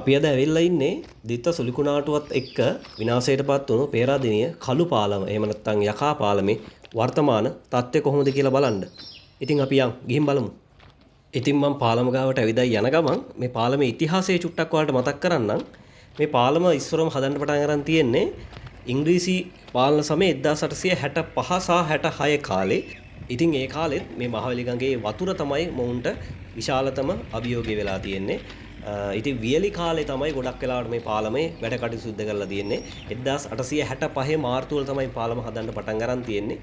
අපි අද ඇවිල්ලා ඉන්නේ දිත්ත සුලිකුණාටුවත් එක්ක විනාශයටපත් වුණු පේරාදෙණිය කළු පාලම එහෙම නැත්නම් යකා පාලමේ වර්තමාන තත්ත්වය කොහොමද කියලා බලන්න. ඉතින් අපි ගිහින් බලමු. ඉතින් මම පාලම ගාවට ඇවිදයි යන ගමන් මේ පාලමේ ඉතිහාසය චුට්ටක් ඔයාලට මතක් කරන්නම්. මේ පාලම ඉස්සරම හදන්න පටන් අරන් තියෙන්නේ ඉංග්‍රීසි පාලන සමයේ 1865 සහ 66 කාලේ. ඉතින් ඒ කාලෙත් මේ මහවැලි ගඟේ වතුර තමයි මොවුන්ට විශාලතම අභියෝගය වෙලා තියෙන්නේ. ඉතින් වියලි කාලේ තමයි ගොඩක් වෙලාවට මේ පාලමේ වැඩ කටයුතු සිද්ධ කරලා තියෙන්නේ. 1865 මාර්තුවල තමයි පාලම හදන්න පටන් ගන්න තියෙන්නේ.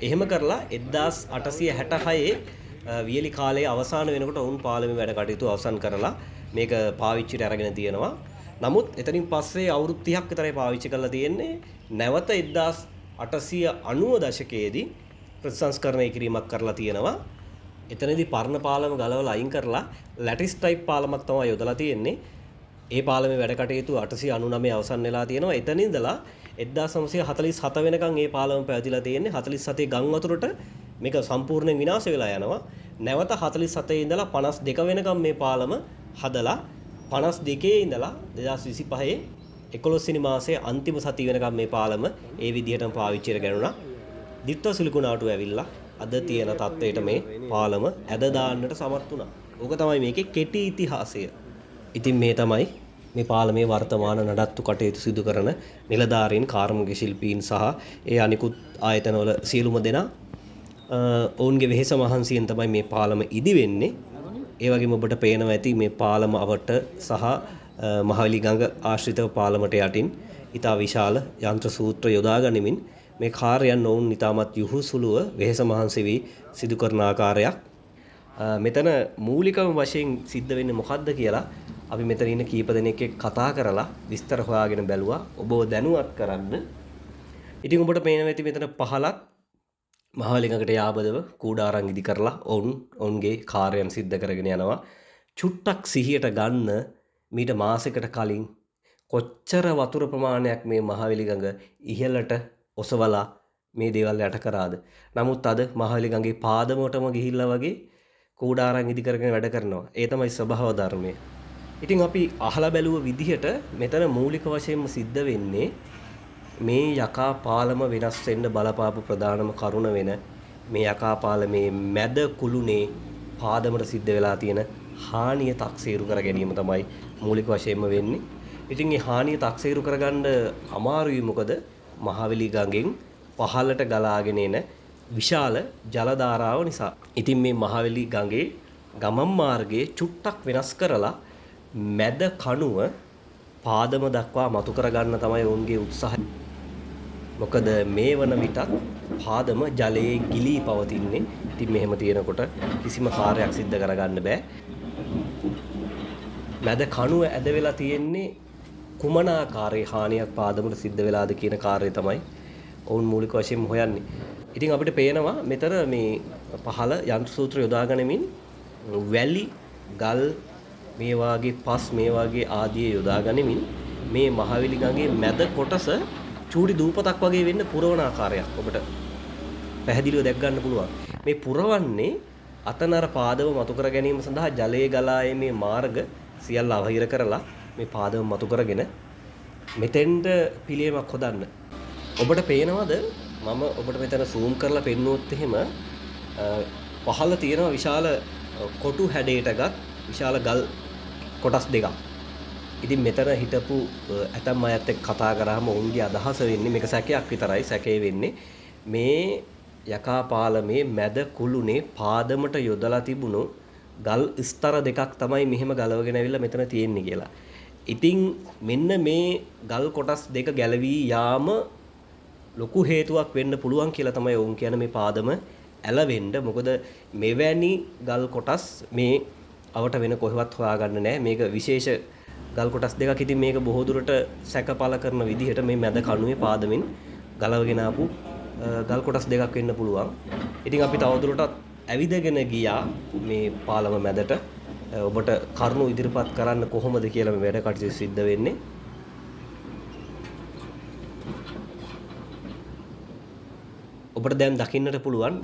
එහෙම කරලා 1866 වියලි කාලයේ අවසාන වෙනකොට වුන් පාලමේ වැඩ කටයුතු අවසන් කරලා මේක පාවිච්චිට අරගෙන තියෙනවා. නමුත් එතනින් පස්සේ අවුරුදු 30ක් විතරයි පාවිච්චි කරලා තියෙන්නේ. නැවත 1890 දශකයේදී ප්‍රතිසංස්කරණය කිරීමක් කරලා තියෙනවා. එතනදී පරණ පාලම ගලවලා අයින් කරලා ලැටිස් ටයිප් පාලමක් තමයි යොදලා තියෙන්නේ. ඒ පාලමේ වැඩ කටයුතු 899 අවසන් වෙලා තියෙනවා. එතන ඉඳලා 1947 වෙනකන් මේ පාලම පැවතිලා තියෙන්නේ. 47 ගම් වතුරට මේක සම්පූර්ණයෙන් විනාශ වෙලා යනවා. නැවත 47 ඉඳලා 52 වෙනකන් මේ පාලම හදලා 52 ඉඳලා 2025 11 වෙනි මාසයේ අන්තිම සතිය වෙනකන් මේ පාලම ඒ විදිහටම පාවිච්චියට ගන්නුණා. දිත්ත සුලිකුණාටුව ඇවිල්ලා අද තියෙන තත්ත්වයට මේ පාලම ඇද දාන්නට සමත් වුණා. ඕක තමයි මේකේ කෙටි ඉතිහාසය. ඉතින් මේ තමයි මේ පාලමේ වර්තමාන නඩත්තු කටයුතු සිදු කරන නිලධාරීන්, කාර්මික ශිල්පීන් සහ ඒ අනිකුත් ආයතනවල සියලුම දෙනා ඔවුන්ගේ වෙහෙස මහන්සියෙන් තමයි මේ පාලම ඉදි වෙන්නේ. ඒ වගේම ඔබට පේනවා ඇති මේ පාලම අවට සහ මහවැලි ගඟ ආශ්‍රිතව පාලමට යටින් ඉතා විශාල යන්ත්‍ර සූත්‍ර යොදා ගනිමින් මේ කාර්යයන් ඔවුන් ඉතාමත් යහුසුලුව වෙහෙස මහන්සි වී සිදු කරන ආකාරයක්. මෙතන මූලිකම වශයෙන් සිද්ධ වෙන්නේ මොකද්ද කියලා අපි මෙතන ඉන්න කීප දෙනෙක් එක්ක කතා කරලා විස්තර හොයාගෙන බැලුවා ඔබව දැනුවත් කරන්න. ඉතින් ඔබට පේනවා ඇති මෙතන පහලක් මහවැලි ගඟට යාබදව කූඩාරම් ඉදි කරලා ඔවුන්ගේ කාර්යයන් සිද්ධ කරගෙන යනවා. චුට්ටක් සිහියට ගන්න මීට මාසයකට කලින් කොච්චර වතුර ප්‍රමාණයක් මේ මහවැලි ගඟ ඉහළට ඔසවලා මේ දේවල් යට කරාද. නමුත් අද මහවැලි ගඟේ පාදමටම ගිහිල්ලා වගේ කූඩාරම් ඉදි කරගෙන වැඩ කරනවා. ඒ තමයි ස්වභාව ධර්මය. ඉතින් අපි අහලා බැලුව විදිහට මෙතන මූලික වශයෙන්ම සිද්ධ වෙන්නේ මේ යකා පාලම වෙනස් වෙන්න බලපාපු ප්‍රධානම කරුණ වෙන මේ යකා පාලමේ මැද කුළුනේ පාදමට සිද්ධ වෙලා තියෙන හානිය තක්සේරු කර ගැනීම තමයි මූලික වශයෙන්ම වෙන්නේ. ඉතින් මේ හානිය තක්සේරු කරගන්න අමාරුයි. මොකද මහවැලි ගඟෙන් පහළට ගලාගෙන එන විශාල ජල ධාරාව නිසා. ඉතින් මේ මහවැලි ගඟේ ගමන් මාර්ගයේ චුට්ටක් වෙනස් කරලා මැද කණුව පාදම දක්වා මතු කරගන්න තමයි ඔවුන්ගේ උත්සාහය. මොකද මේ වන විටත් පාදම ජලයේ ගිලී පවතින්නේ. ඉතින් මෙහෙම තියෙනකොට කිසිම කාර්යයක් සිද්ධ කරගන්න බෑ. මැද කණුව ඇද වෙලා තියෙන්නේ කුමන ආකාරයේ හානියක් පාදමට සිද්ධ වෙලාද කියන කාර්යය තමයි ඔවුන් මූලික වශයෙන්ම හොයන්නේ. ඉතින් අපිට පේනවා මෙතන මේ පහළ යන්ත්‍ර සූත්‍ර යොදා ගනිමින් වැලි, ගල්, මේ වාගේ පස්, මේ වාගේ ආදී යොදා ගනිමින් මේ මහවැලි ගඟේ මැද කොටස චූටි දූපතක් වගේ වෙන්න පුරවන ආකාරයක් ඔබට පැහැදිලිව දැක් ගන්න පුළුවන්. මේ පුරවන්නේ අතනර පාදව මතු කර ගැනීම සඳහා ජලයේ ගලා මේ මාර්ග සියල්ල අවහිර කරලා මේ පාදව මතු කරගෙන මෙතෙන්ට පිළියමක් හොදන්න. ඔබට පේනවද මම ඔබට මෙතන zoom කරලා පෙන්නුවොත් එහෙම පහළ තියෙනවා විශාල කොටු හැඩයටගත් විශාල ගල් කොටස් දෙකක්. ඉතින් මෙතන හිටපු ඇතම් අයත් එක්ක කතා කරාම ඔවුන්ගේ අදහස වෙන්නේ මේක සැකයක් විතරයි. සැකේ වෙන්නේ මේ යකා පාලමේ මැද කුළුනේ පාදමට යොදලා තිබුණු ගල් ස්තර දෙකක් තමයි මෙහෙම ගලවගෙන ඇවිල්ලා මෙතන තියෙන්නේ කියලා. ඉතින් මෙන්න මේ ගල් කොටස් දෙක ගැලවී යාම ලොකු හේතුවක් වෙන්න පුළුවන් කියලා තමයි ඔවුන් කියන මේ පාදම ඇලවෙන්න. මොකද මෙවැනි ගල් කොටස් මේ අවට වෙන කොහෙවත් හොයාගන්න නැහැ. මේක විශේෂ ගල් කොටස් දෙකක්. ඉතින් මේක බොහෝ දුරට සැකපල කරන විදිහට මේ මැද කණුවේ පාදමින් ගලවගෙන ආපු ගල් කොටස් දෙකක් වෙන්න පුළුවන්. ඉතින් අපි තවදුරටත් ඇවිදගෙන ගියා මේ පාලම මැදට. ඔබට කරුණු ඉදිරිපත් කරන්න කොහොමද කියලා මේ වැඩ කටයුතු සිද්ධ වෙන්නේ. ඔබට දැන් දකින්නට පුළුවන්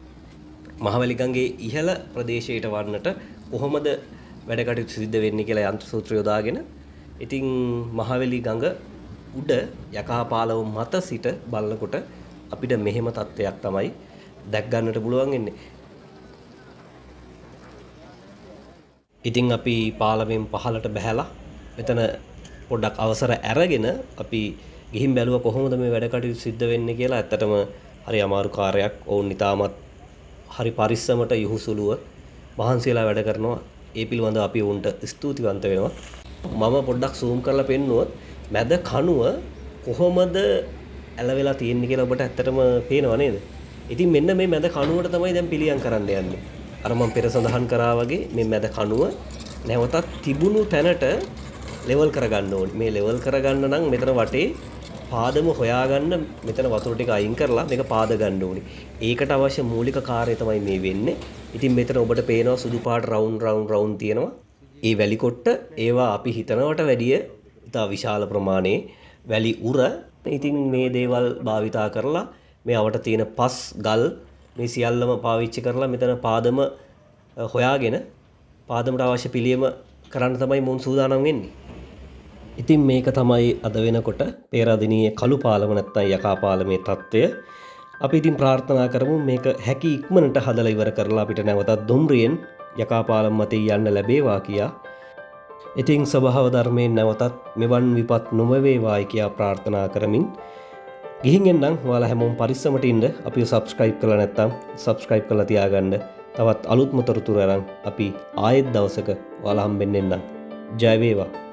මහවැලි ගඟේ ඉහළ ප්‍රදේශයට වන්නට කොහොමද වැඩ කටයුතු සිද්ධ වෙන්නේ කියලා යන්ත්‍ර සූත්‍ර යොදාගෙන ඉතින් මහවැලි ගඟ උඩ යකා පාලම මත සිට බලනකොට අපිට මෙහෙම තත්ත්වයක් තමයි දැක් ගන්නට පුළුවන් වෙන්නේ. ඉතින් අපි පාලමෙන් පහළට බැහැලා මෙතන පොඩ්ඩක් අවසර අරගෙන අපි ගිහින් බැලුවා කොහොමද මේ වැඩ කටයුතු සිද්ධ වෙන්නේ කියලා. ඇත්තටම හරි අමාරු කාර්යයක්. ඔවුන් ඉතාමත් හරි පරිස්සමට යහුසුලුව මහන්සියලා වැඩ කරනවා. ඒ පිළිබඳව අපි උන්ට ස්තුතිවන්ත වෙනවා. මම පොඩ්ඩක් zoom කරලා පෙන්නුවොත් මැද කණුව කොහොමද ඇලවෙලා තියෙන්නේ කියලා ඔබට ඇත්තටම පේනව නේද? ඉතින් මෙන්න මේ මැද කණුවට තමයි දැන් පිළියම් කරන්න යන්නේ. අර මම පෙර සඳහන් කරා වගේ මේ මැද කණුව නැවතත් තිබුණු තැනට ලෙවල් කරගන්න ඕනේ. මේ ලෙවල් කරගන්න නම් මෙතන වටේ පාදම හොයාගන්න මෙතන වතුර ටික අයින් කරලා මේක පාද ගන්න ඕනේ. ඒකට අවශ්‍ය මූලික කාර්යය තමයි මේ වෙන්නේ. ඉතින් මෙතන ඔබට පේනවා සුදු පාට රවුන්ඩ් තියෙනවා. ඒ වැලි කොට්ට ඒවා අපි හිතනවට වැඩිය ඉතා විශාල ප්‍රමාණයේ වැලි උර. ඉතින් මේ දේවල් භාවිතා කරලා මේ අවට තියෙන පස් ගල් මේ සියල්ලම පාවිච්චි කරලා මෙතන පාදම හොයාගෙන පාදමට අවශ්‍ය පිළියම කරන්න තමයි මුන් සූදානම් වෙන්නේ. ඉතින් මේක තමයි අද වෙනකොට පේරාදෙණියේ කළු පාලම නැත්තම් යකා පාලමේ තත්ත්වය. අපි ඉතින් ප්‍රාර්ථනා කරමු මේක හැකි ඉක්මනට හදලා ඉවර කරලා අපිට නැවතත් දුම්රියෙන් යකා පාලම මතේ යන්න ලැබේවා කියා. ඉතින් ස්වභාව ධර්මයෙන් නැවතත් මෙවන් විපත් නොවේවායි කියා ප්‍රාර්ථනා කරමින් ගිහින් එන්නම්. ඔයාලා හැමෝම පරිස්සමට ඉන්න. අපිව subscribe කරලා නැත්නම් subscribe කරලා තියාගන්න. තවත් අලුත්ම තොරතුරු අරන් අපි ආයෙත් දවසක ඔයාලා හම්බෙන්න එන්නම්. ජය වේවා.